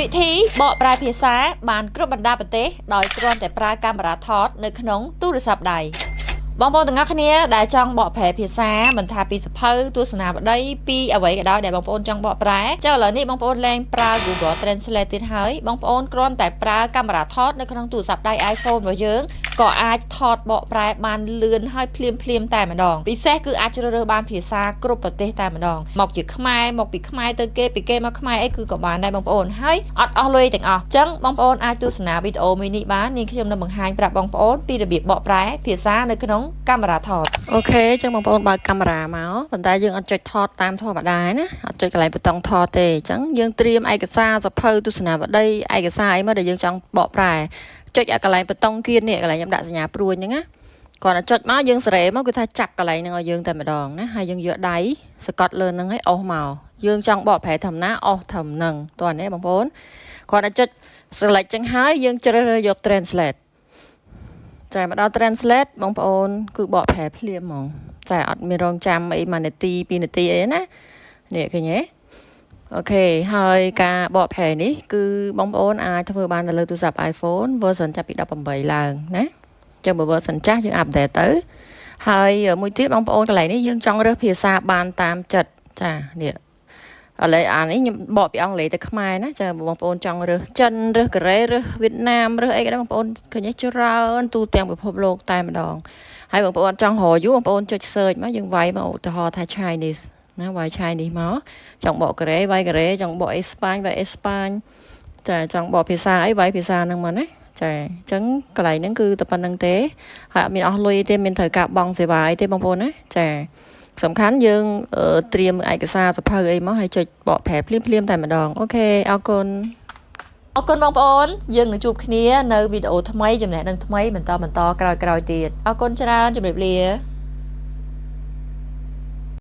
วิธีบอปลายភាសាបានគ្រប់បណ្ដាប្រទេសដោយគ្រាន់តែប្រើកាមេរ៉ាថតនៅក្នុងទូរស័ព្ទដៃបងប្អូនទាំងអស់គ្នាដែលចង់បកប្រែភាសាមិនថាពីសភៅទស្សនាវដ្តីពីអ្វីក៏ដោយដែលបងប្អូនចង់បកប្រែចុះឥឡូវនេះបងប្អូនលែងប្រើ Google Translate ទៀតហើយបងប្អូនគ្រាន់តែប្រើកាមេរ៉ាថតនៅក្នុងទូរស័ព្ទដៃ iPhone របស់យើងក៏អាចថតបកប្រែបានលឿនហើយភ្លាមតែម្ដងពិសេសគឺអាចជ្រើសរើសបានភាសាគ្រប់ប្រទេសតែម្ដងមកជាខ្មែរមកពីខ្មែរទៅគេពីគេមកខ្មែរអីគឺក៏បានដែរបងប្អូនហើយអត់អស់លុយទាំងអស់អញ្ចឹងបងប្អូនអាចទស្សនាវីដេអូមួយនេះបាននាងខ្ញុំនឹងបង្ហាញប្រាប់បងប្អូនពីរបៀបបកប្រែភាសានៅក្នុងកាមេរ៉ាថតអូខេអញ្ចឹងបងប្អូនបើកកាមេរ៉ាមកប៉ុន្តែយើងអត់ចុចថតតាមធម្មតាណាអត់ចុចកន្លែងប៊ូតុងថតទេអញ្ចឹងយើងត្រៀមឯកសារសភៅទស្សនាវដ្តីឯកសារអីមកដែលយើងចង់បកប្រែចុចឲ្យកន្លែងប៊ូតុងគៀននេះកន្លែងខ្ញុំដាក់សញ្ញាព្រួយហ្នឹងណាគាត់តែចុចមកយើងសេរីមកគឺថាចាប់កន្លែងហ្នឹងឲ្យយើងតែម្ដងណាហើយយើងយកដៃសកត់លើហ្នឹងឲ្យអស់មកយើងចង់បកប្រែធម្មតាអស់ធម្មហ្នឹងតោះនេះបងប្អូនគាត់តែចុច select ចឹងហើយយើងជ្រើសរើសយក translate ចាមកដល់ translate បងប្អូនគឺបកប្រែភ្លាមហ្មងចាអត់មានរងចាំអី1នាទី2នាទីអីណានេះឃើញទេអូខេហើយការបកប្រែនេះគឺបងប្អូនអាចធ្វើបានទៅលើទូរស័ព្ទ iPhone version ចាប់ពី18ឡើងណាចឹងបើ version ចាស់យើង update ទៅហើយមួយទៀតបងប្អូនកន្លែងនេះយើងចង់រើសភាសាបានតាមចិត្តចានេះឥឡូវអានេះខ្ញុំបកពីអង់គ្លេសទៅខ្មែរណាចាបងប្អូនចង់រើសចិនរើសកូរ៉េរើសវៀតណាមរើសអីក៏ដោយបងប្អូនឃើញច្រើនទូទាំងពិភពលោកតែម្ដងហើយបងប្អូនអត់ចង់រកយូរបងប្អូនចុច search មកយើងវាយមកឧទាហរណ៍ថា Chinese ណាវាយ Chinese មកចង់បកកូរ៉េវាយកូរ៉េចង់បកអេស្ប៉ាញវាយអេស្ប៉ាញចាចង់បកភាសាអីវាយភាសាហ្នឹងមកណាចាអញ្ចឹងកន្លែងហ្នឹងគឺតែប៉ុណ្្នឹងទេហើយអត់មានអស់លុយទេមានត្រូវការបង់សេវាអីទេបងប្អូនណាចាសំខាន់យើងត្រៀមឯកសារសភៅអីមកហើយចុចបកប្រែភ្លាមតែម្ដងអូខេអរគុណបងប្អូនយើងនឹងជួបគ្នានៅវីដេអូថ្មីចំណេះដឹងថ្មីបន្តក្រោយទៀតអរគុណច្រើនជម្រាបលា